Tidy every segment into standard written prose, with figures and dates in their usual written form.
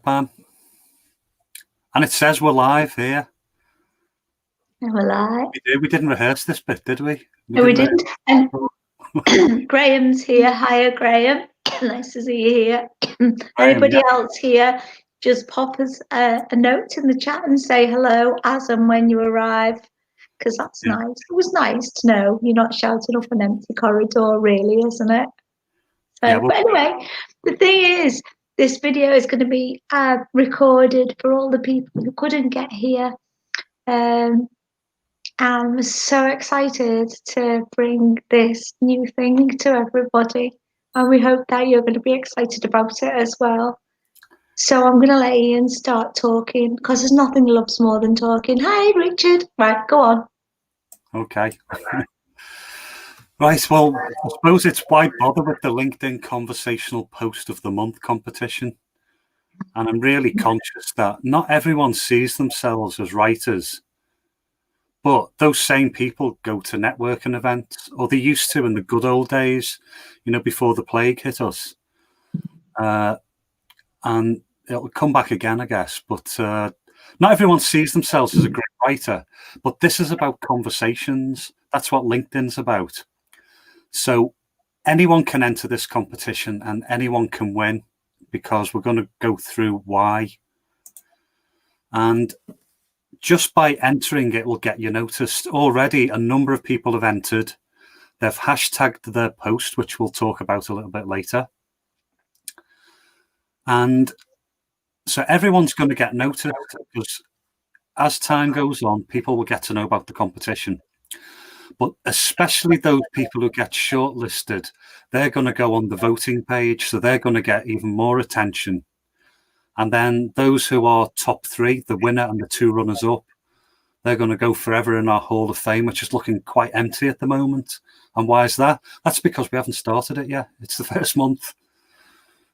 Pam. And it says we're live here. We're live. We didn't rehearse this bit, did we? No, we didn't. And Graham's here. Hiya, Graham. Nice to see you here. Anybody else here, just pop us a note in the chat and say hello as and when you arrive, because that's nice. It was nice to know you're not shouting off an empty corridor, really, isn't it? So, but anyway, the thing is, this video is going to be recorded for all the people who couldn't get here. I'm so excited to bring this new thing to everybody, and we hope that you're going to be excited about it as well. So I'm going to let Ian start talking, because there's nothing he loves more than talking. Hi, Richard. Right, go on. Okay. Right, well, I suppose it's why bother with the LinkedIn Conversational Post of the Month competition. And I'm really conscious that not everyone sees themselves as writers. But those same people go to networking events, or they used to in the good old days, before the plague hit us. And it'll come back again, I guess. But not everyone sees themselves as a great writer. But this is about conversations. That's what LinkedIn's about. So anyone can enter this competition and anyone can win, because we're going to go through why. And just by entering, it will get you noticed. Already, a number of people have entered. They've hashtagged their post, which we'll talk about a little bit later. And so everyone's going to get noticed, because as time goes on, people will get to know about the competition. But especially those people who get shortlisted, they're going to go on the voting page, so they're going to get even more attention. And then those who are top three, the winner and the two runners-up, they're going to go forever in our Hall of Fame, which is looking quite empty at the moment. And why is that? That's because we haven't started it yet. It's the first month.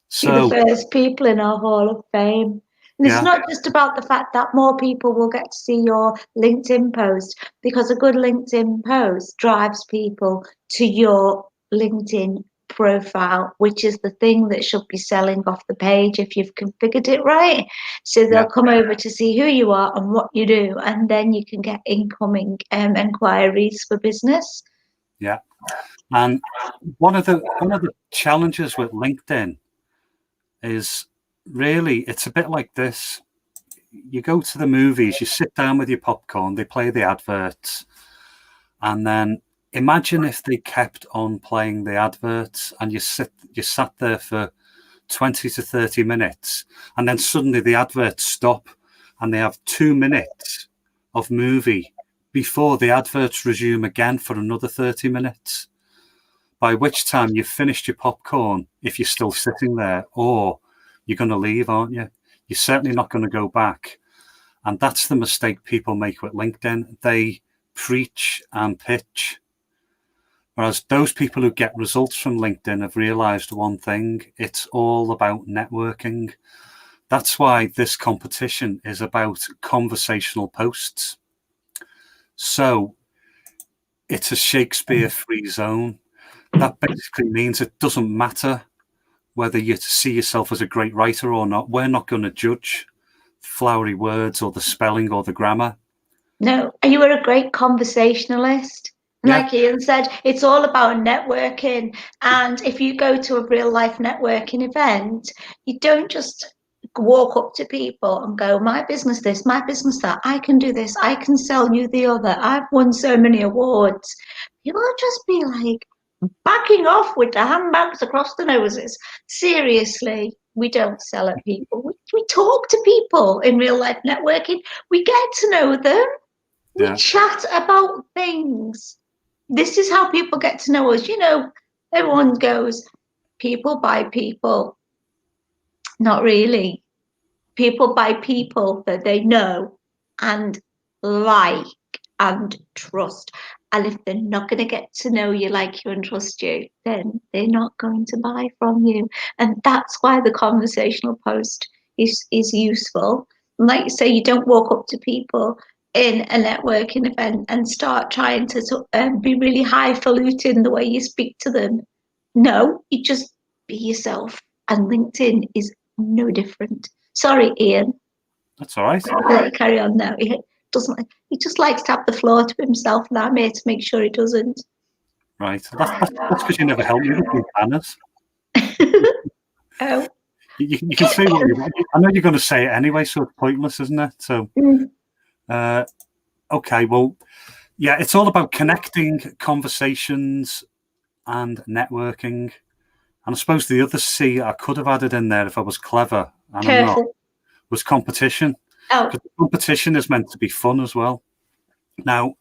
So you're the first people in our Hall of Fame. And it's not just about the fact that more people will get to see your LinkedIn post, because a good LinkedIn post drives people to your LinkedIn profile, which is the thing that should be selling off the page if you've configured it right. So they'll come over to see who you are and what you do, and then you can get incoming inquiries for business. Yeah. And one of the challenges with LinkedIn is really, it's a bit like this. You go to the movies, you sit down with your popcorn, they play the adverts, and then imagine if they kept on playing the adverts and you sat there for 20 to 30 minutes, and then suddenly the adverts stop and they have 2 minutes of movie before the adverts resume again for another 30 minutes. By which time you've finished your popcorn, if you're still sitting there, or you're going to leave, aren't you? You're certainly not going to go back. And that's the mistake people make with LinkedIn. They preach and pitch. Whereas those people who get results from LinkedIn have realized one thing: it's all about networking. That's why this competition is about conversational posts. So it's a Shakespeare-free zone. That basically means it doesn't matter whether you see yourself as a great writer or not. We're not going to judge flowery words or the spelling or the grammar. No, you are a great conversationalist. Like Ian said, it's all about networking. And if you go to a real life networking event, you don't just walk up to people and go, my business this, my business that, I can do this, I can sell you the other, I've won so many awards. People will just be like backing off with the handbags across the noses. Seriously, we don't sell at people. We talk to people in real life networking. We get to know them. We chat about things. This is how people get to know us. Everyone goes, people buy people. Not really. People buy people that they know and like and trust. And if they're not going to get to know you, like you, and trust you, then they're not going to buy from you. And that's why the conversational post is useful. And like you say, you don't walk up to people in a networking event and start trying to be really highfalutin the way you speak to them. No, you just be yourself. And LinkedIn is no different. Sorry, Ian. That's all right. Let you carry on now. He doesn't. He just likes to have the floor to himself, and I'm here to make sure he doesn't. Right. That's because you never helped me with my banners. Oh. You can say what you want. I know you're going to say it anyway, so it's pointless, isn't it? So, okay. Well, yeah, it's all about connecting, conversations, and networking. And I suppose the other C I could have added in there if I was clever, and I'm not, was competition. Oh. Because competition is meant to be fun as well. Now,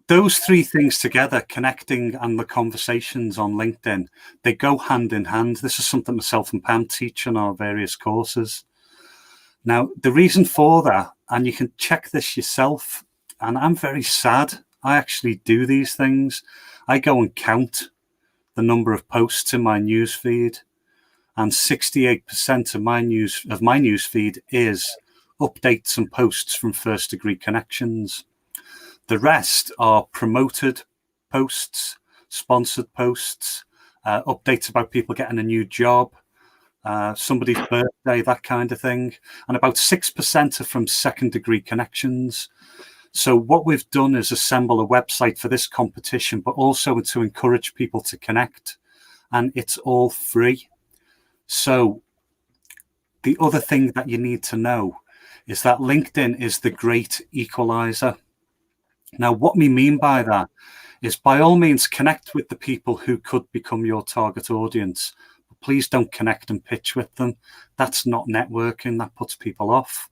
those three things together, connecting and the conversations on LinkedIn, they go hand in hand. This is something myself and Pam teach in our various courses. Now, the reason for that, and you can check this yourself, and I'm very sad I actually do these things. I go and count the number of posts in my newsfeed, and 68% of my newsfeed is updates and posts from first degree connections. The rest are promoted posts, sponsored posts, updates about people getting a new job, somebody's birthday, that kind of thing. And about 6% are from second degree connections. So what we've done is assemble a website for this competition, but also to encourage people to connect. And it's all free. So the other thing that you need to know is that LinkedIn is the great equalizer. Now, what we mean by that is, by all means, connect with the people who could become your target audience. But please don't connect and pitch with them. That's not networking. That puts people off.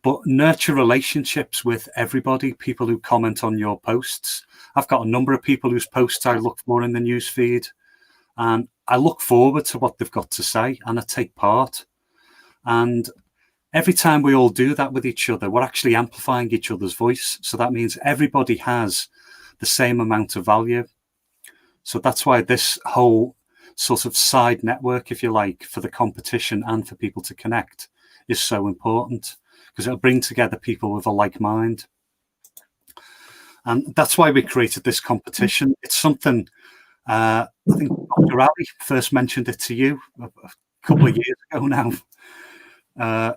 But nurture relationships with everybody, people who comment on your posts. I've got a number of people whose posts I look for in the newsfeed, and I look forward to what they've got to say, and I take part. And every time we all do that with each other, we're actually amplifying each other's voice. So that means everybody has the same amount of value. So that's why this whole sort of side network, if you like, for the competition and for people to connect is so important, because it'll bring together people with a like mind. And that's why we created this competition. It's something, I think Dr. Ali first mentioned it to you a couple of years ago now.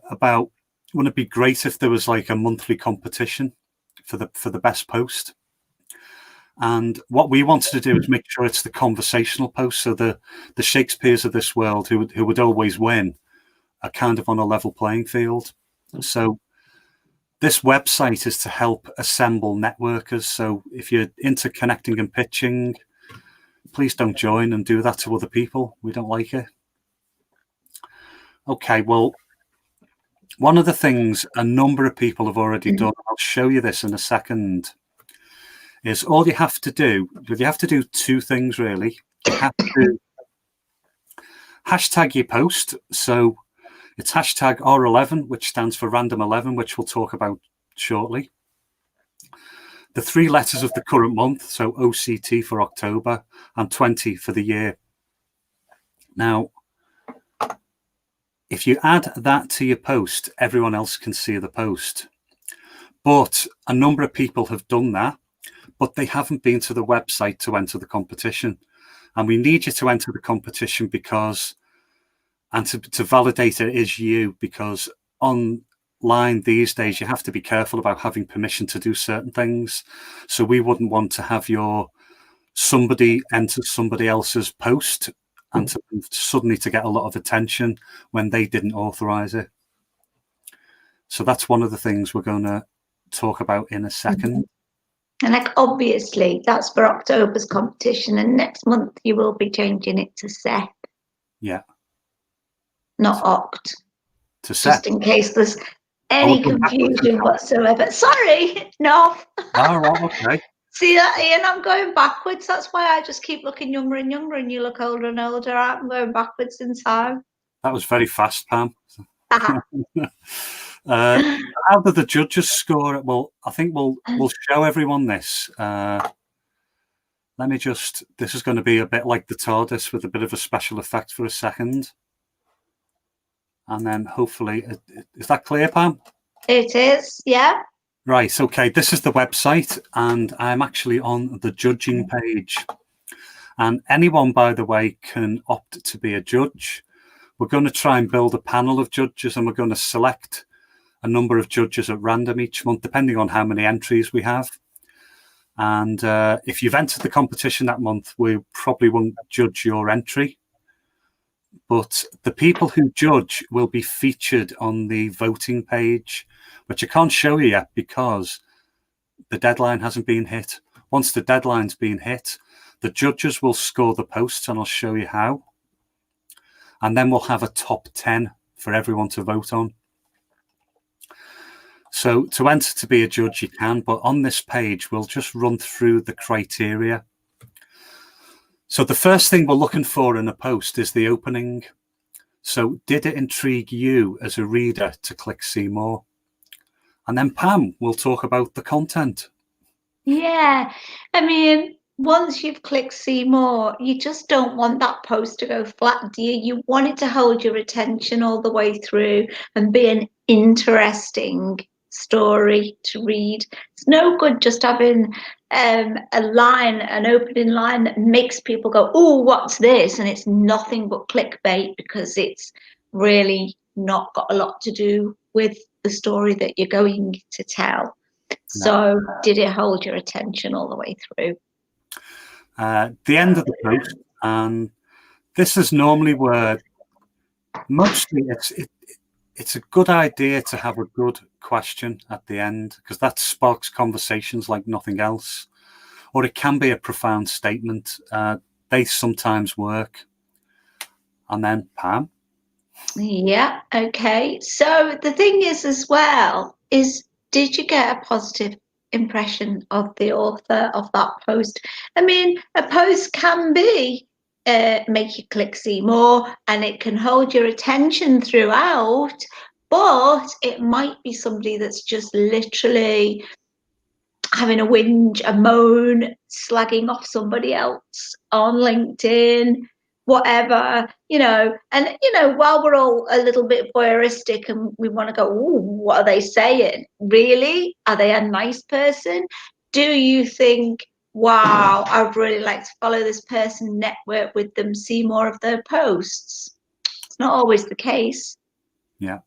About, wouldn't it be great if there was like a monthly competition for the best post? And what we wanted to do is make sure it's the conversational post, so the Shakespeares of this world who would always win are kind of on a level playing field. So this website is to help assemble networkers. So if you're into connecting and pitching, please don't join and do that to other people. We don't like it. Okay, well, one of the things a number of people have already done, I'll show you this in a second, is all you have to do two things really. You have to hashtag your post. So it's hashtag R11, which stands for random 11, which we'll talk about shortly. The 3 letters of the current month, so OCT for October, and 20 for the year. Now, if you add that to your post, everyone else can see the post. But a number of people have done that, but they haven't been to the website to enter the competition. And we need you to enter the competition because, and to validate it is you, because online these days, you have to be careful about having permission to do certain things. So we wouldn't want to have somebody enter somebody else's post and suddenly to get a lot of attention when they didn't authorize it. So that's one of the things we're going to talk about in a second. And like, obviously, that's for October's competition, and next month you will be changing it to Sep. Yeah. Not Oct. To Sep. Just in case there's any confusion whatsoever. Sorry, no. All right, okay. See that, Ian? I'm going backwards. That's why I just keep looking younger and younger, and you look older and older. I'm going backwards in time. That was very fast, Pam. How did the judges score it? Well, I think we'll show everyone this. Let me just, this is going to be a bit like the TARDIS with a bit of a special effect for a second. And then hopefully, is that clear, Pam? It is, yeah. Right, okay, this is the website, and I'm actually on the judging page. And anyone, by the way, can opt to be a judge. we're going to try and build a panel of judges, and we're going to select a number of judges at random each month, depending on how many entries we have. And if you've entered the competition that month, we probably won't judge your entry. But the people who judge will be featured on the voting page, which I can't show you yet because the deadline hasn't been hit. Once the deadline's been hit, the judges will score the posts, and I'll show you how. And then we'll have a top 10 for everyone to vote on. So to enter to be a judge, you can, but on this page, we'll just run through the criteria. So the first thing we're looking for in a post is the opening. So did it intrigue you as a reader to click see more? And then Pam will talk about the content. Yeah, I mean, once you've clicked see more, you just don't want that post to go flat, do you? You want it to hold your attention all the way through and be an interesting story to read. It's no good just having a line, an opening line that makes people go, oh, what's this? And it's nothing but clickbait because it's really not got a lot to do with the story that you're going to tell. So did it hold your attention all the way through? The end of the post, and this is normally where mostly it's a good idea to have a good question at the end, because that sparks conversations like nothing else. Or it can be a profound statement. They sometimes work. And then Pam? Yeah, okay. So the thing is as well is, did you get a positive impression of the author of that post? I mean, a post can be make you click see more, and it can hold your attention throughout, but it might be somebody that's just literally having a whinge, a moan, slagging off somebody else on LinkedIn, whatever, and while we're all a little bit voyeuristic and we want to go, ooh, what are they saying? Really? Are they a nice person? Do you think, wow, I'd really like to follow this person, network with them, see more of their posts? It's not always the case. Yeah.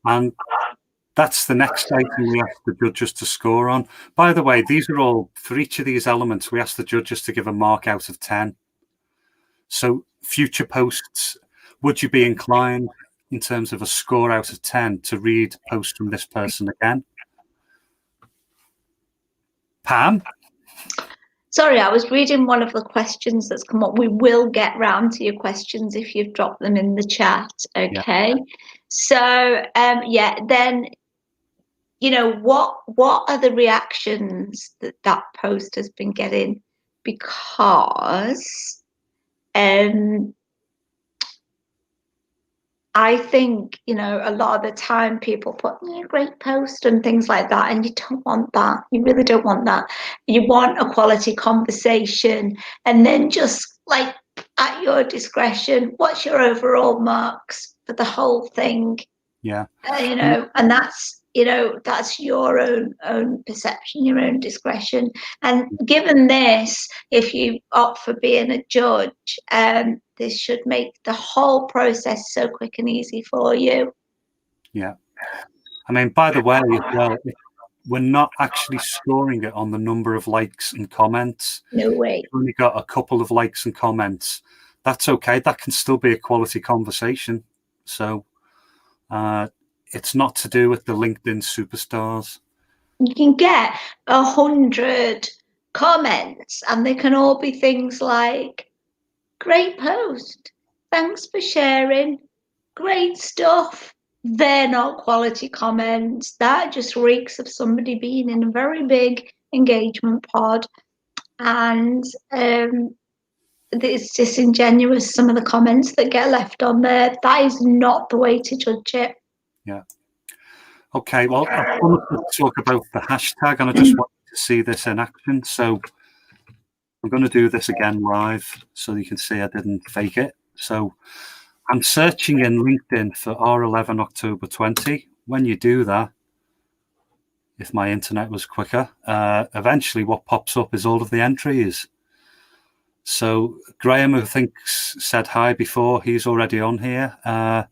And that's the next item we ask the judges to score on. By the way, these are all, for each of these elements, we ask the judges to give a mark out of 10. So future posts, would you be inclined, in terms of a score out of 10, to read posts from this person again? Pam? Sorry, I was reading one of the questions that's come up. We will get round to your questions if you've dropped them in the chat, okay? Yeah. So, then, what are the reactions that post has been getting? Because I think, a lot of the time people put, great post and things like that, and you don't want that. You really don't want that. You want a quality conversation, and then just like at your discretion, what's your overall marks for the whole thing? Yeah. And that's your own perception, your own discretion. And given this, if you opt for being a judge, this should make the whole process so quick and easy for you. Yeah. I mean, by the way, we're not actually scoring it on the number of likes and comments. No way. We've only got a couple of likes and comments. That's okay. That can still be a quality conversation. So it's not to do with the LinkedIn superstars. You can get 100 comments, and they can all be things like, great post, thanks for sharing, great stuff. They're not quality comments. That just reeks of somebody being in a very big engagement pod. And it's disingenuous, some of the comments that get left on there. That is not the way to judge it. Yeah. Okay, well, I want to talk about the hashtag, and I just want to see this in action. So I'm going to do this again live so you can see I didn't fake it. So I'm searching in LinkedIn for R11 October 20. When you do that, if my internet was quicker, eventually what pops up is all of the entries. So Graham, who I think said hi before, he's already on here. I'm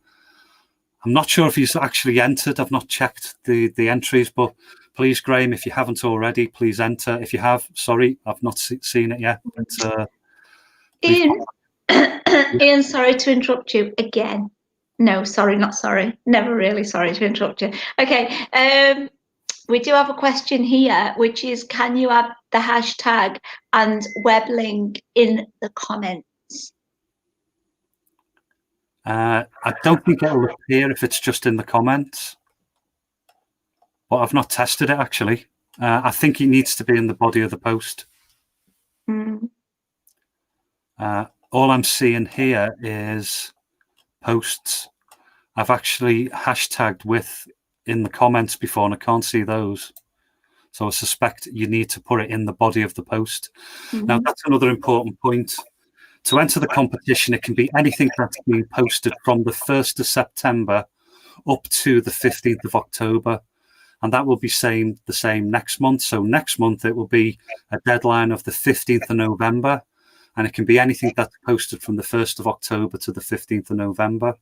not sure if he's actually entered. I've not checked the entries, but please, Graham, if you haven't already, please enter. If you have, sorry, I've not seen it yet. But, Ian, Ian, sorry to interrupt you again. No, sorry, not sorry. Never really sorry to interrupt you. Okay, we do have a question here, which is, can you add the hashtag and web link in the comments? I don't think it'll appear if it's just in the comments, but I've not tested it actually. I think it needs to be in the body of the post. Mm. All I'm seeing here is posts. I've actually hashtagged with in the comments before, and I can't see those. So I suspect you need to put it in the body of the post. Mm-hmm. Now, that's another important point. To enter the competition, it can be anything that's been posted from the 1st of September up to the 15th of October. And that will be the same next month. So next month, it will be a deadline of the 15th of November. And it can be anything that's posted from the 1st of October to the 15th of November.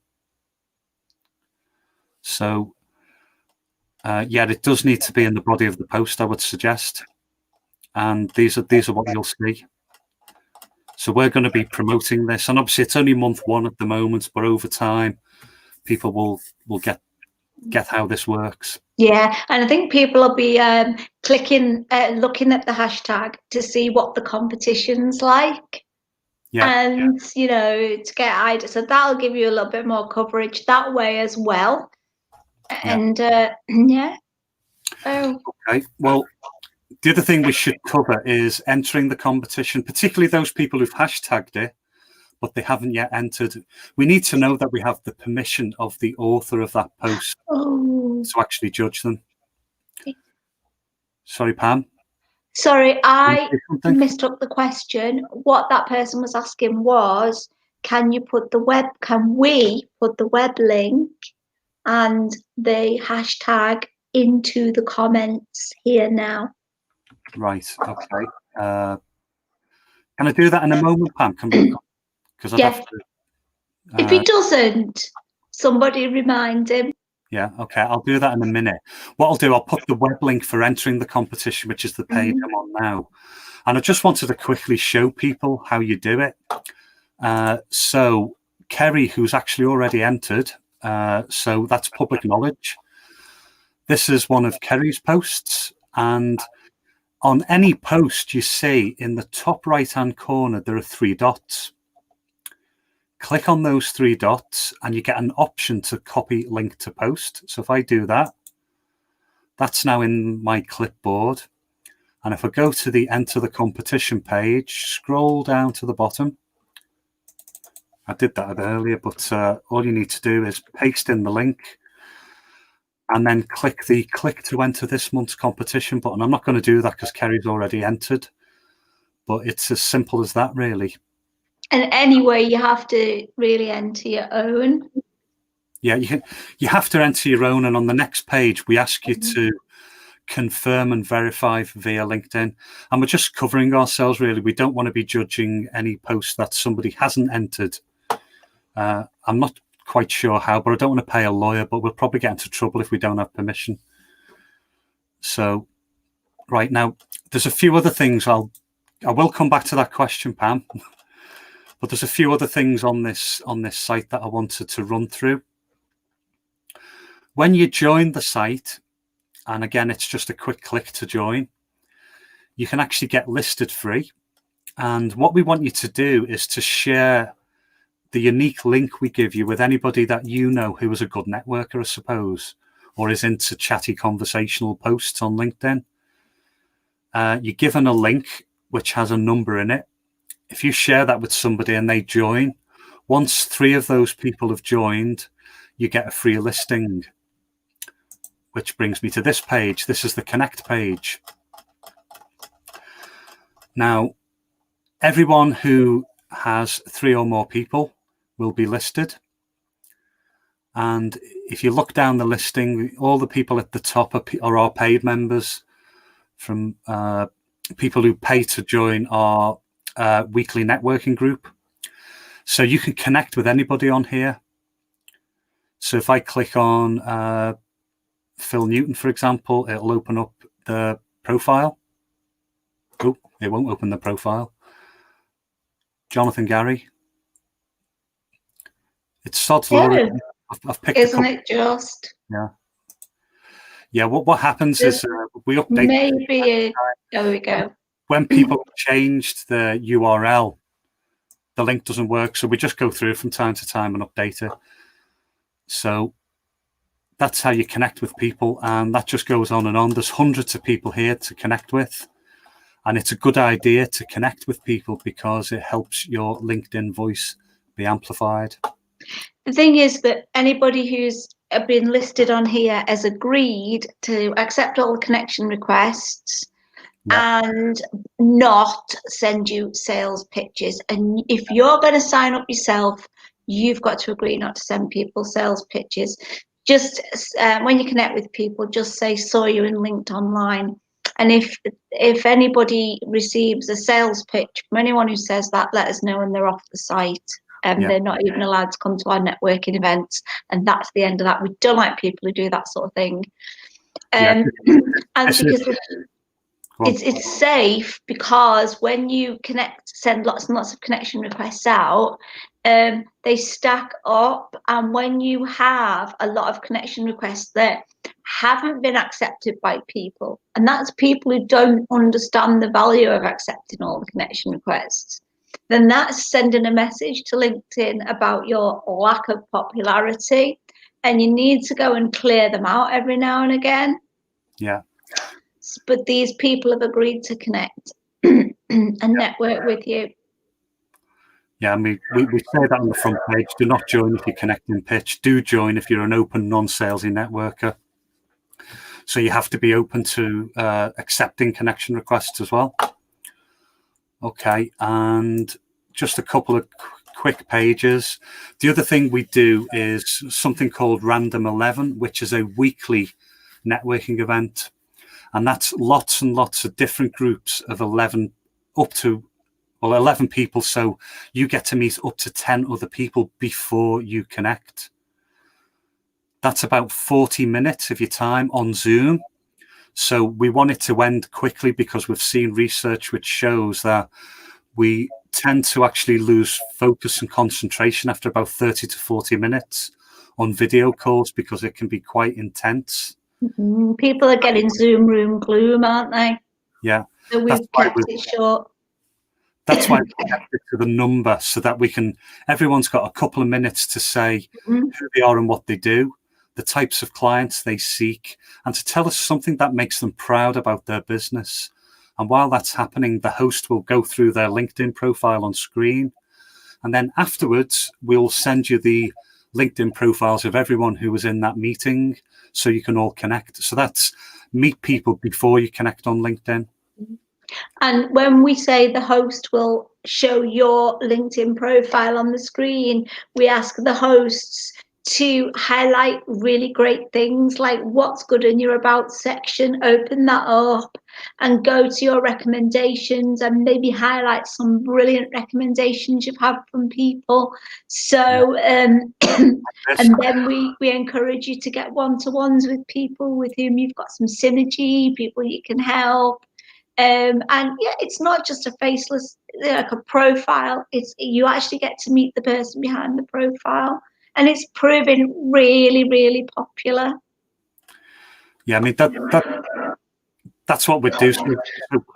So, yeah, it does need to be in the body of the post, I would suggest. And these are what you'll see. So we're going to be promoting this, and obviously it's only month 1 at the moment, but over time, people will get how this works. Yeah, and I think people will be looking at the hashtag to see what the competition's like. Yeah. And, you know, to get ideas. So that'll give you a little bit more coverage that way as well. And, yeah. Oh. Okay, well, the other thing we should cover is entering the competition, particularly those people who've hashtagged it, but they haven't yet entered. We need to know that we have the permission of the author of that post to actually judge them. Sorry, Pam? Sorry, I mistook the question. What that person was asking was, can we put the web link and the hashtag into the comments here now? Right, okay. Can I do that in a moment, Pam? Because I'd have to. If he doesn't, somebody remind him. Yeah, okay, I'll do that in a minute. What I'll do, I'll put the web link for entering the competition, which is the page I'm on now. And I just wanted to quickly show people how you do it. So Kerry, who's actually already entered, so that's public knowledge. This is one of Kerry's posts. And on any post you see in the top right-hand corner, there are 3 dots. Click on those 3 dots and you get an option to copy link to post. So if I do that, that's now in my clipboard. And if I go to the enter the competition page, scroll down to the bottom. I did that a bit earlier, but all you need to do is paste in the link and then click the click to enter this month's competition button. I'm not going to do that because Kerry's already entered, but it's as simple as that, really. And anyway, you have to really enter your own. Yeah, you have to enter your own, and on the next page, we ask you to confirm and verify via LinkedIn. And we're just covering ourselves, really. We don't want to be judging any post that somebody hasn't entered. I'm not quite sure how, but I don't want to pay a lawyer, but we'll probably get into trouble if we don't have permission. So, right now, there's a few other things. I will come back to that question, Pam. But there's a few other things on this site that I wanted to run through. When you join the site, and again, it's just a quick click to join, you can actually get listed free. And what we want you to do is to share the unique link we give you with anybody that you know who is a good networker, I suppose, or is into chatty conversational posts on LinkedIn. You're given a link which has a number in it. If you share that with somebody and they join, once 3 of those people have joined, you get a free listing. Which brings me to this page. This is the Connect page. Now, everyone who has 3 or more people will be listed. And if you look down the listing, all the people at the top are our paid members. From people who pay to join are weekly networking group. So you can connect with anybody on here. So if I click on Phil Newton, for example, it'll open up the profile. Oh, it won't open the profile. Jonathan Gary. It's Sod's Law. I've picked Isn't a couple. It just? Yeah. Yeah, what happens is we update. Maybe there we go. When people changed the URL, the link doesn't work, so we just go through from time to time and update it. So that's how you connect with people, and that just goes on and on. There's hundreds of people here to connect with, and it's a good idea to connect with people because it helps your LinkedIn voice be amplified. The thing is that anybody who's been listed on here has agreed to accept all the connection requests and not send you sales pitches. And if you're going to sign up yourself, you've got to agree not to send people sales pitches. Just when you connect with people, just say, saw you and linked online. And if anybody receives a sales pitch from anyone who says that, let us know and they're off the site. They're not even allowed to come to our networking events. And that's the end of that. We don't like people who do that sort of thing. And because it's safe, because when you send lots and lots of connection requests out, they stack up. And when you have a lot of connection requests that haven't been accepted by people, and that's people who don't understand the value of accepting all the connection requests, then that's sending a message to LinkedIn about your lack of popularity, and you need to go and clear them out every now and again. Yeah. But these people have agreed to connect and network with you. Yeah, I mean, we say that on the front page. Do not join if you're connecting pitch. Do join if you're an open, non-salesy networker. So you have to be open to accepting connection requests as well. Okay, and just a couple of quick pages. The other thing we do is something called Random 11, which is a weekly networking event. And that's lots and lots of different groups of 11 people. So you get to meet up to 10 other people before you connect. That's about 40 minutes of your time on Zoom. So we want it to end quickly because we've seen research which shows that we tend to actually lose focus and concentration after about 30 to 40 minutes on video calls because it can be quite intense. People are getting Zoom room gloom, aren't they? Yeah. So we've kept it short. That's why we kept it to the number, so that everyone's got a couple of minutes to say who they are and what they do, the types of clients they seek, and to tell us something that makes them proud about their business. And while that's happening, the host will go through their LinkedIn profile on screen. And then afterwards, we'll send you the LinkedIn profiles of everyone who was in that meeting so you can all connect. So that's meet people before you connect on LinkedIn. And when we say the host will show your LinkedIn profile on the screen, we ask the hosts to highlight really great things like what's good in your about section, open that up and go to your recommendations and maybe highlight some brilliant recommendations you've had from people. So and then we encourage you to get one-to-ones with people with whom you've got some synergy, people you can help. And yeah, it's not just a faceless, like a profile. It's you actually get to meet the person behind the profile, and it's proven really, really popular. Yeah, I mean that's what we'd do. So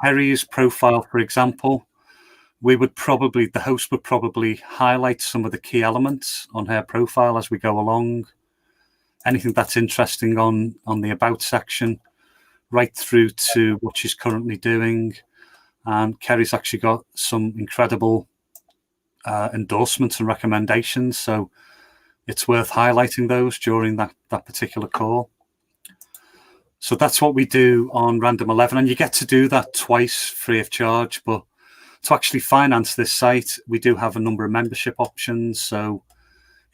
Perry's profile, for example, the host would probably highlight some of the key elements on her profile as we go along. Anything that's interesting on the about section, right through to what she's currently doing. And Kerry's actually got some incredible endorsements and recommendations. So it's worth highlighting those during that particular call. So that's what we do on Random 11. And you get to do that twice free of charge. But to actually finance this site, we do have a number of membership options. So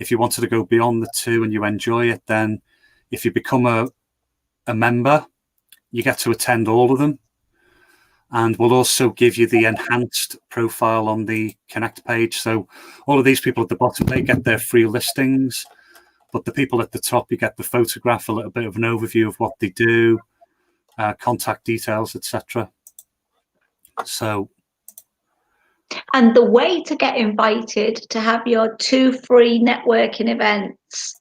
if you wanted to go beyond the two and you enjoy it, then if you become a member, you get to attend all of them. And we'll also give you the enhanced profile on the Connect page. So all of these people at the bottom, they get their free listings, but the people at the top, you get the photograph, a little bit of an overview of what they do, contact details, etc. So, and the way to get invited to have your 2 free networking events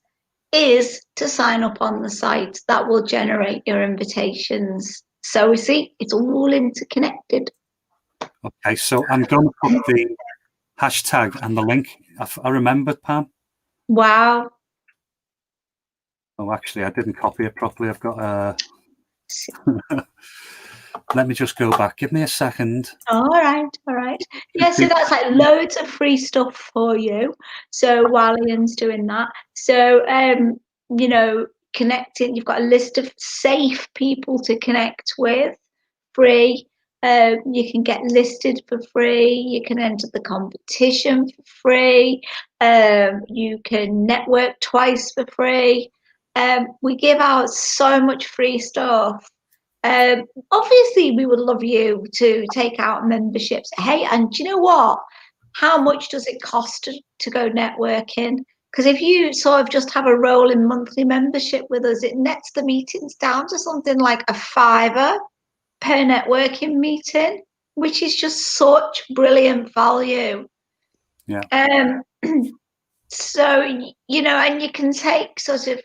is to sign up on the site. That will generate your invitations. So we see it's all interconnected. okay, so I'm going to put the hashtag and the link. I remembered, Pam. Wow. Oh, actually, I didn't copy it properly. I've got a... Let me just go back. Give me a second. All right. Yeah, so that's like loads of free stuff for you. So while Ian's doing that, so you know, connecting, you've got a list of safe people to connect with, free. You can get listed for free. You can enter the competition for free. You can network twice for free. We give out so much free stuff. Obviously, we would love you to take out memberships. Hey, and do you know what? How much does it cost to go networking? Because if you sort of just have a rolling monthly membership with us, it nets the meetings down to something like a £5 per networking meeting, which is just such brilliant value. Yeah. So, you know, and you can take sort of,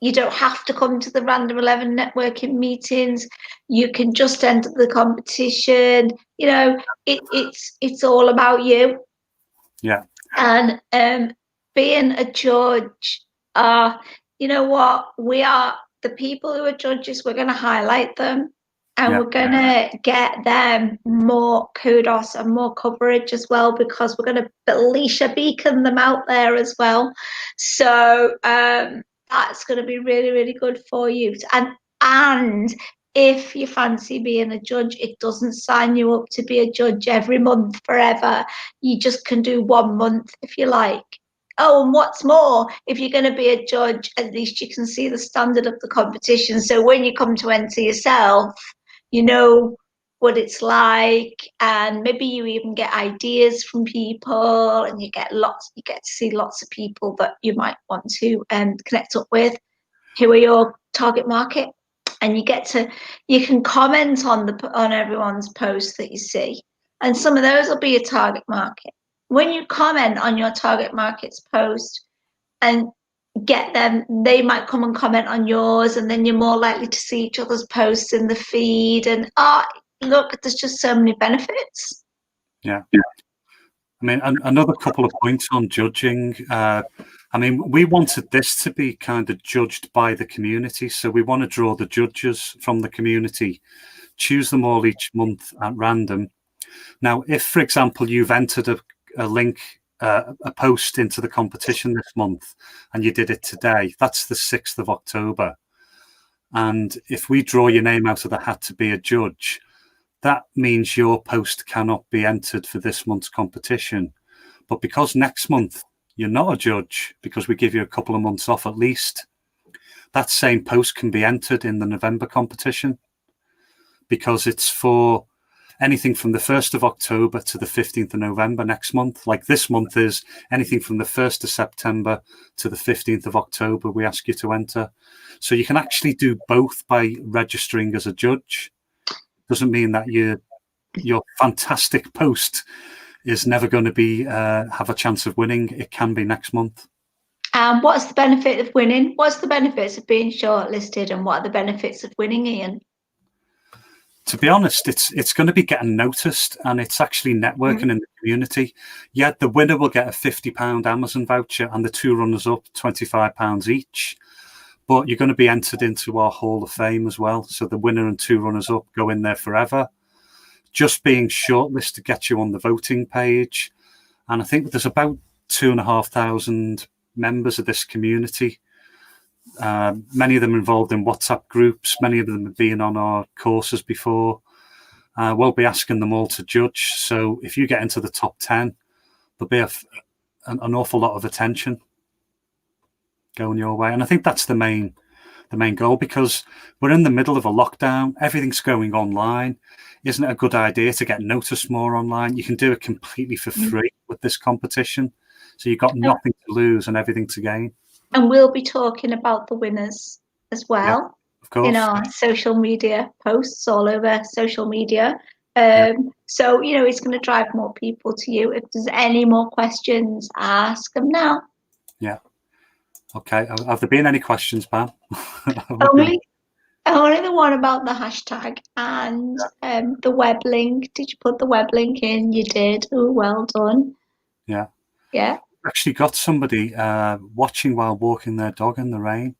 you don't have to come to the Random 11 networking meetings. You can just enter the competition. You know, it's all about you. Yeah. And being a judge, you know what? We are the people who are judges. We're going to highlight them, and we're going to get them more kudos and more coverage as well, because we're going to Alicia beacon them out there as well. So that's going to be really, really good for you. And if you fancy being a judge, it doesn't sign you up to be a judge every month forever. You just can do 1 month if you like. Oh, and what's more, if you're going to be a judge, at least you can see the standard of the competition. So when you come to enter yourself, you know what it's like, and maybe you even get ideas from people, and you get to see lots of people that you might want to connect up with, who are your target market. And you can comment on everyone's posts that you see, and some of those will be your target market. When you comment on your target market's post and get them, they might come and comment on yours, and then you're more likely to see each other's posts in the feed. And look, there's just so many benefits. Yeah. I mean, another couple of points on judging. I mean, we wanted this to be kind of judged by the community. So we want to draw the judges from the community, choose them all each month at random. Now, if, for example, you've entered a link, a post into the competition this month, and you did it today, that's the 6th of October. And if we draw your name out of the hat to be a judge, that means your post cannot be entered for this month's competition. But because next month you're not a judge, because we give you a couple of months off at least, that same post can be entered in the November competition, because it's for anything from the 1st of October to the 15th of November next month. Like this month is anything from the 1st of September to the 15th of October, we ask you to enter. So you can actually do both by registering as a judge. Doesn't mean that your fantastic post is never going to be have a chance of winning. It can be next month. What's the benefit of winning? What's the benefits of being shortlisted, and what are the benefits of winning, Ian? To be honest, it's going to be getting noticed, and it's actually networking in the community. Yeah, the winner will get a £50 Amazon voucher, and the 2 runners-up £25 each. But you're going to be entered into our Hall of Fame as well. So the winner and 2 runners-up go in there forever. Just being shortlisted gets you on the voting page. And I think there's about 2,500 members of this community. Many of them involved in WhatsApp groups. Many of them have been on our courses before. We'll be asking them all to judge. So if you get into the top 10, there'll be an awful lot of attention going your way. And I think that's the main goal, because we're in the middle of a lockdown. Everything's going online. isn't it a good idea to get noticed more online? You can do it completely for free with this competition. So you've got nothing to lose and everything to gain. And we'll be talking about the winners as well. Yeah, of course. In our social media posts all over social media. So, it's going to drive more people to you. If there's any more questions, ask them now. Yeah. Okay. Have there been any questions, Pam? Only the one about the hashtag and the web link. Did you put the web link in? You did. Oh, well done. Yeah. Yeah. Actually got somebody watching while walking their dog in the rain.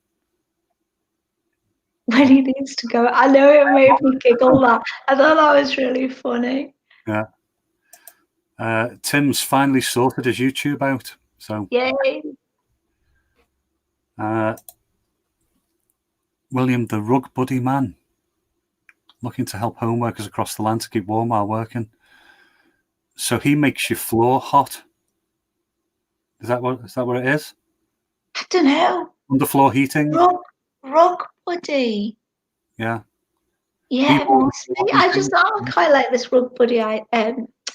When he needs to go. I know it made me giggle that. I thought that was really funny. Yeah. Tim's finally sorted his YouTube out. So yay. William, the rug buddy man, looking to help home workers across the land to keep warm while working. So he makes your floor hot. Is that what it is? I don't know. Underfloor heating. Rug buddy. Yeah. Yeah, it must be. I quite like this rug buddy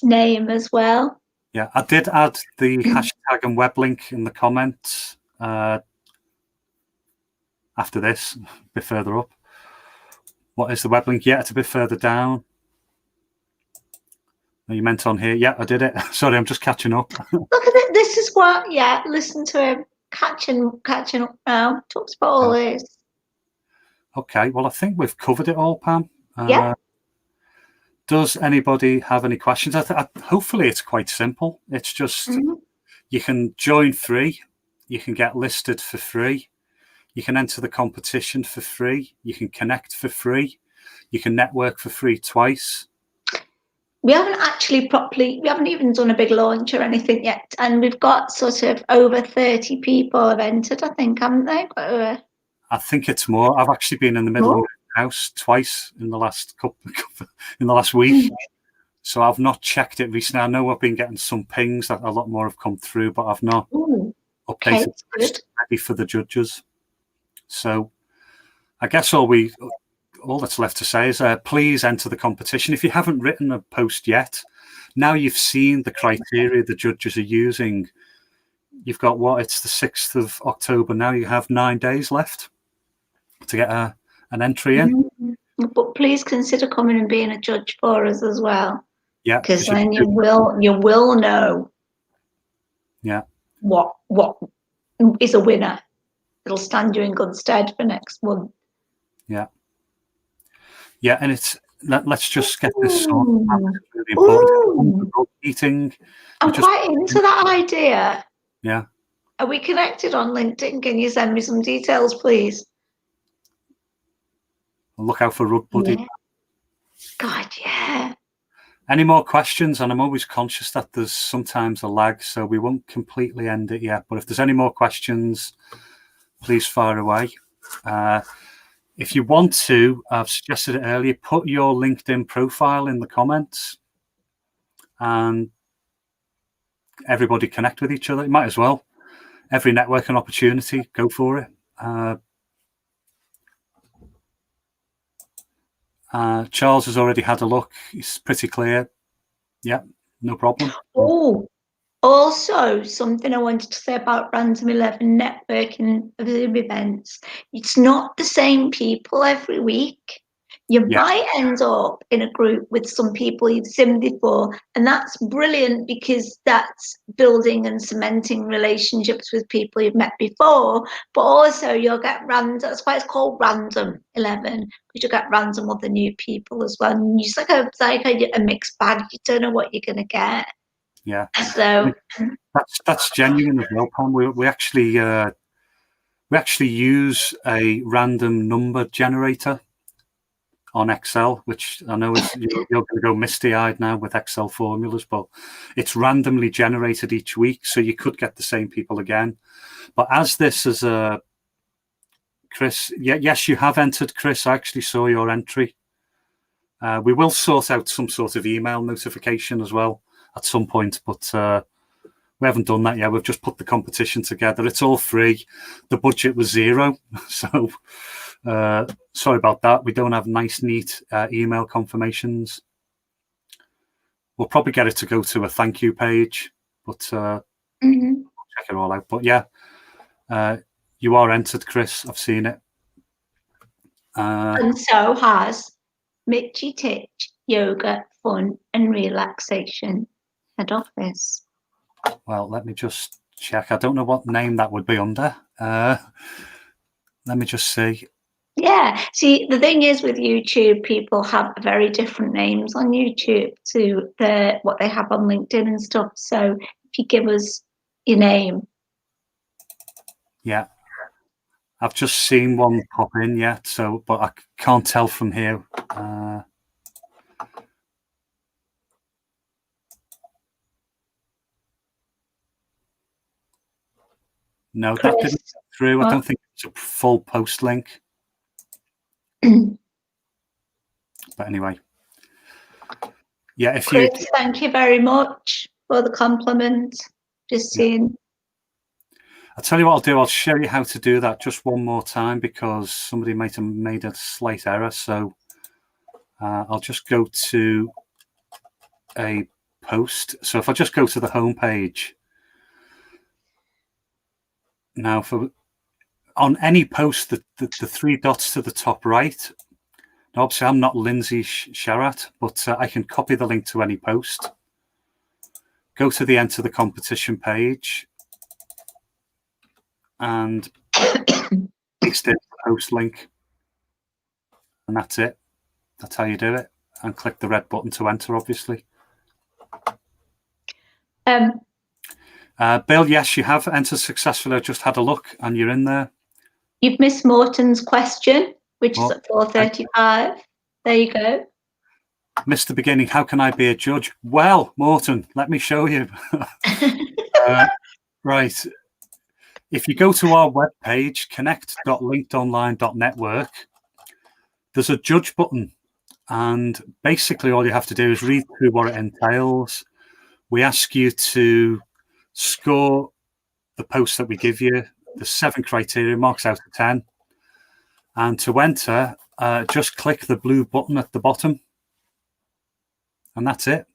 name as well. Yeah, I did add the hashtag and web link in the comments after this, a bit further up. What is the web link? Yeah, it's a bit further down. You meant on here. Yeah, I did it. Sorry, I'm just catching up. Look at it. This is what, listen to him catching up now. Talks about all this. Okay, well, I think we've covered it all, Pam. Yeah. Does anybody have any questions? Hopefully it's quite simple. It's just you can join free. You can get listed for free. You can enter the competition for free. You can connect for free. You can network for free twice. We haven't we haven't even done a big launch or anything yet. And we've got sort of over 30 people have entered, I think, haven't they? I think it's more. I've actually been in the middle of the house twice in the last week. So I've not checked it recently. I know I've been getting some pings that a lot more have come through, but I've not updated it ready for the judges. So I guess all that's left to say is please enter the competition. If you haven't written a post yet, now you've seen the criteria the judges are using. You've got it's the 6th of October now. You have 9 days left to get an entry in. But please consider coming and being a judge for us as well. Yeah, because then you will know. Yeah. What is a winner? It'll stand you in good stead for next month. Yeah. Yeah, and let's just get this sorted. It's really important. Eating. I'm quite into that idea. Yeah. Are we connected on LinkedIn? Can you send me some details, please? Look out for Rug Buddy. Yeah. God, yeah. Any more questions? And I'm always conscious that there's sometimes a lag, so we won't completely end it yet. But if there's any more questions, please fire away. If you want to, I've suggested it earlier, put your LinkedIn profile in the comments and everybody connect with each other. You might as well. Every networking opportunity, go for it. Charles has already had a look. It's pretty clear. Yeah, no problem. Oh, also something I wanted to say about Random 11 networking events. It's not the same people every week. You might end up in a group with some people you've seen before, and that's brilliant because that's building and cementing relationships with people you've met before, but also you'll get random, that's why it's called Random 11, because you'll get random other new people as well. And it's like a mixed bag. You don't know what you're going to get. Yeah. So that's genuine as well, Pam. We actually use a random number generator on Excel, which I know is you're going to go misty-eyed now with Excel formulas, but it's randomly generated each week, so you could get the same people again. But as this is Chris, yes, you have entered, Chris. I actually saw your entry. We will sort out some sort of email notification as well at some point, but we haven't done that yet. We've just put the competition together. It's all free. The budget was zero, so sorry about that. We don't have nice, neat email confirmations. we'll probably get it to go to a thank you page, but check it all out. But yeah, you are entered, Chris. I've seen it. And so has Mitchy Titch Yoga, Fun and Relaxation head office. Well, let me just check. I don't know what name that would be under. Let me just see. Yeah. See, the thing is with YouTube, people have very different names on YouTube to what they have on LinkedIn and stuff. So if you give us your name. Yeah. I've just seen one pop in yet, but I can't tell from here. No, Chris, that didn't go through. What? I don't think it's a full post link. But anyway. Yeah, if Chris, thank you very much for the compliment. Just seeing. I'll tell you what I'll do. I'll show you how to do that just one more time because somebody might have made a slight error. So I'll just go to a post. So if I just go to the home page now, on any post, the three dots to the top right. Now, obviously, I'm not Lindsay Sharratt, but I can copy the link to any post. Go to the enter the competition page and paste in the post link, and that's it. That's how you do it. And click the red button to enter, obviously. Bill, yes, you have entered successfully. I just had a look, and you're in there. You've missed Morton's question, which is at 4:35. There you go. Missed the beginning. How can I be a judge? Well, Morton, let me show you. Right. If you go to our webpage, connect.linkedonline.network, there's a judge button. And basically all you have to do is read through what it entails. We ask you to score the post that we give you. There's 7 criteria, marks out of 10. And to enter, just click the blue button at the bottom. And that's it.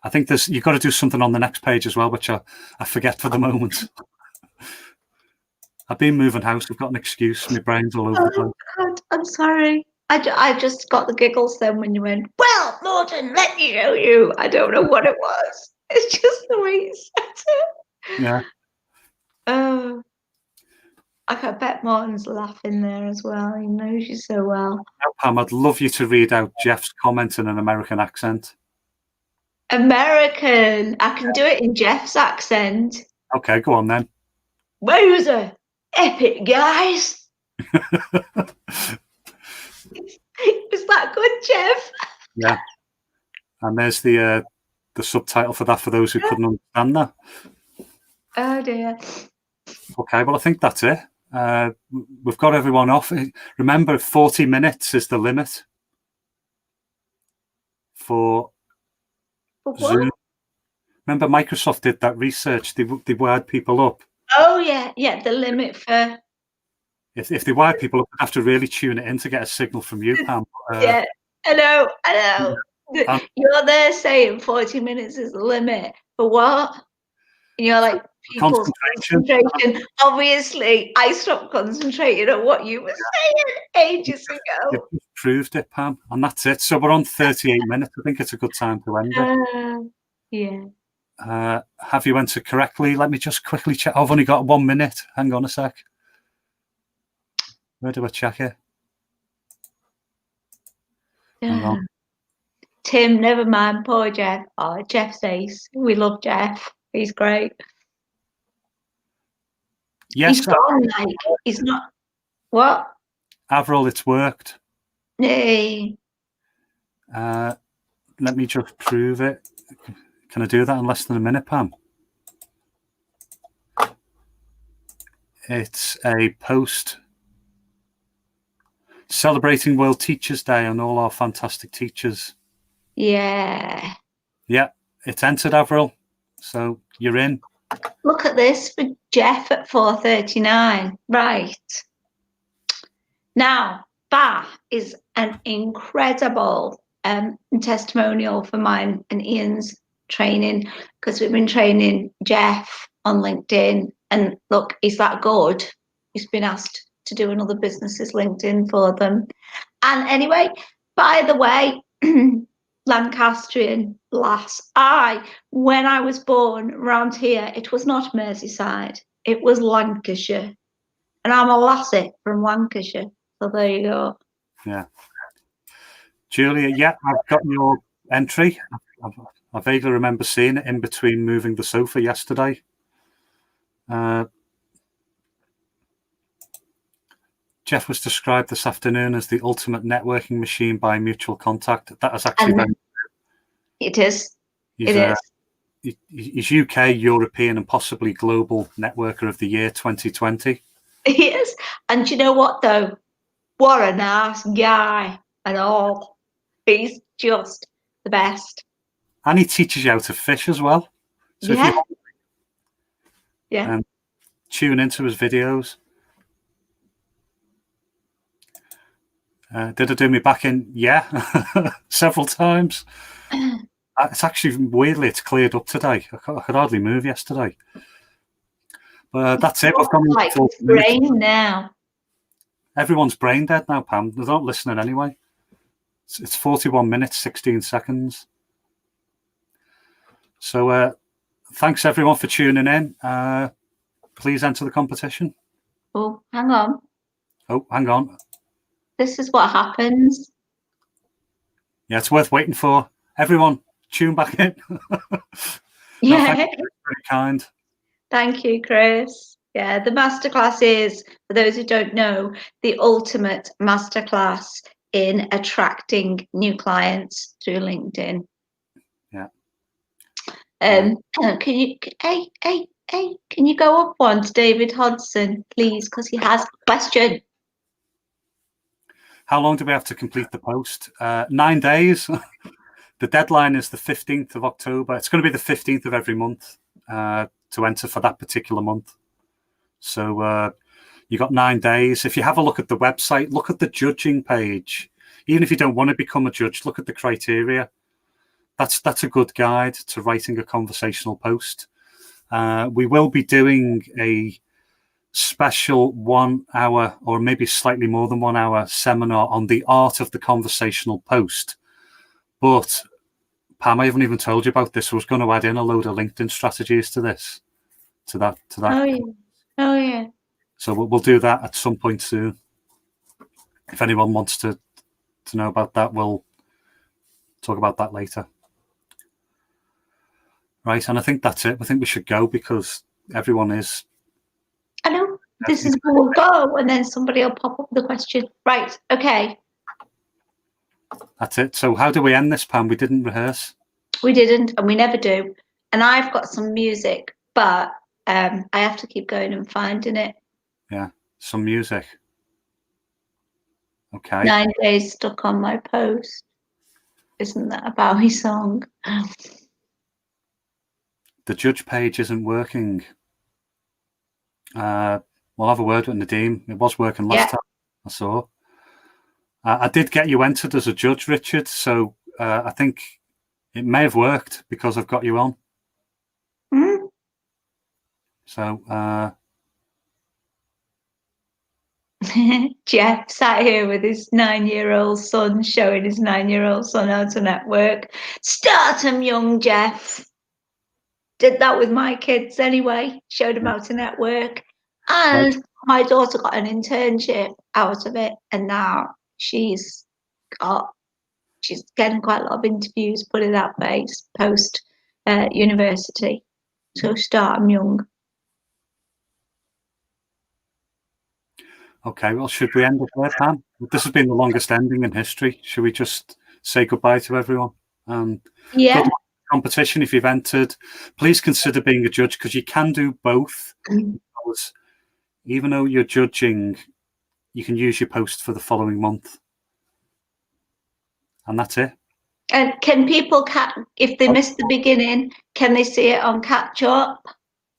I think you've got to do something on the next page as well, which I forget for the moment. I've been moving house. I've got an excuse. My brain's all over the place. God, I'm sorry. I just got the giggles then when you went, well, Morton, let me show you. I don't know what it was. It's just the way you said it. Yeah. Oh, I bet Morton's laughing there as well. He knows you so well. Now, Pam, I'd love you to read out Jeff's comment in an American accent. American. I can do it in Jeff's accent. Okay, go on then. Wowzer. Epic, guys. Is that good, Jeff? Yeah. And there's the subtitle for that for those who couldn't understand that. Oh, dear. Okay, well, I think that's it. We've got everyone off. Remember, 40 minutes is the limit for Zoom. Remember, Microsoft did that research. They wired people up. Oh, yeah. Yeah, the limit for... If they wired people up, they have to really tune it in to get a signal from you, Pam. Yeah, I know. You're there saying 40 minutes is the limit. For what? And you're like, people's concentration. Obviously, I stopped concentrating on what you were saying ages ago. You've proved it, Pam. And that's it. So we're on 38 minutes. I think it's a good time to end it. Yeah. Have you entered correctly? Let me just quickly check. I've only got 1 minute. Hang on a sec. Where do I check it? Hang on. Tim, never mind. Poor Jeff. Oh, Jeff's ace. We love Jeff. He's great. Yes, he's gone, like, he's not. What? Avril, it's worked. Yay. Let me just prove it. Can I do that in less than a minute, Pam? It's a post celebrating World Teachers Day and all our fantastic teachers. Yeah. Yeah, it's entered, Avril. So you're in. Look at this for Jeff at 4:39. Right. Now, that is an incredible testimonial for mine and Ian's training, because we've been training Jeff on LinkedIn, and look, he's that good. He's been asked to do another business's LinkedIn for them. And anyway, by the way, Lancastrian lass, when I was born round here, it was not Merseyside, it was Lancashire. And I'm a lassie from Lancashire. So there you go. Yeah. Julia, yeah, I've got your entry. I vaguely remember seeing it in between moving the sofa yesterday. Jeff was described this afternoon as the ultimate networking machine by mutual contact. That is actually very... It is. It is. He's UK, European, and possibly global networker of the year 2020. He is. And you know what, though? What a nice guy and all. He's just the best. And he teaches you how to fish as well. So yeah. if you tune into his videos. Did I do me back in? Yeah, several times. It's actually, weirdly, it's cleared up today. I could hardly move yesterday. But that's it. We've gone like brain now. Everyone's brain dead now, Pam. They're not listening anyway. It's 41 minutes, 16 seconds. So thanks, everyone, for tuning in. Please enter the competition. Oh, hang on. Oh, hang on. This is what happens. Yeah, it's worth waiting for. Everyone, tune back in. Yeah. Thank you. Very kind. Thank you, Chris. Yeah, the masterclass is, for those who don't know, the ultimate masterclass in attracting new clients through LinkedIn. Yeah. Can you, can you go up one to David Hodson, please, because he has a question. How long do we have to complete the post? 9 days. The deadline is the 15th of October. It's going to be the 15th of every month to enter for that particular month. So you got 9 days. If you have a look at the website, look at the judging page. Even if you don't want to become a judge, look at the criteria. That's a good guide to writing a conversational post. We will be doing a special 1 hour, or maybe slightly more than 1 hour, seminar on the art of the conversational post. But Pam, I haven't even told you about this. I was going to add in a load of LinkedIn strategies to this, to that. Oh yeah. Oh yeah. So we'll do that at some point soon. If anyone wants to know about that, we'll talk about that later. Right, and I think that's it. I think we should go because everyone is. I know. This is where we'll go, and then somebody will pop up with a question. Right, okay. That's it. So how do we end this, Pam? We didn't rehearse. We didn't, and we never do. And I've got some music, but I have to keep going and finding it. Yeah, some music. Okay. 9 days stuck on my post. Isn't that a Bowie song? The judge page isn't working. We'll have a word with Nadeem. It was working last time, I saw. I did get you entered as a judge, Richard, so I think it may have worked because I've got you on. Mm-hmm. So Jeff sat here with his 9-year-old son, showing his 9-year-old son how to network. Start him young, Jeff. Did that with my kids anyway, showed them how to network. And my daughter got an internship out of it, and now she's getting quite a lot of interviews, put it that way, post university. So start them young. Okay, well, should we end it there, Pam? This has been the longest ending in history. Should we just say goodbye to everyone? Yeah. Good competition. If you've entered, please consider being a judge, because you can do both. Because even though you're judging, you can use your post for the following month. And that's it. And can people, if they missed the beginning, can they see it on catch up?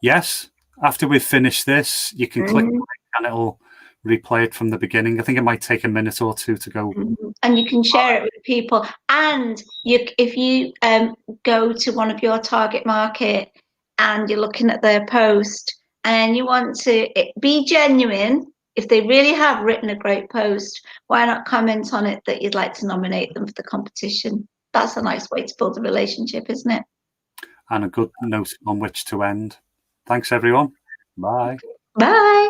Yes. After we've finished this, you can click the link and it'll replay it from the beginning. I think it might take a minute or two to go. And you can share it with people. And if you go to one of your target market and you're looking at their post and you want to be genuine, if they really have written a great post, why not comment on it that you'd like to nominate them for the competition? That's a nice way to build a relationship, isn't it? And a good note on which to end. Thanks, everyone. Bye. Bye.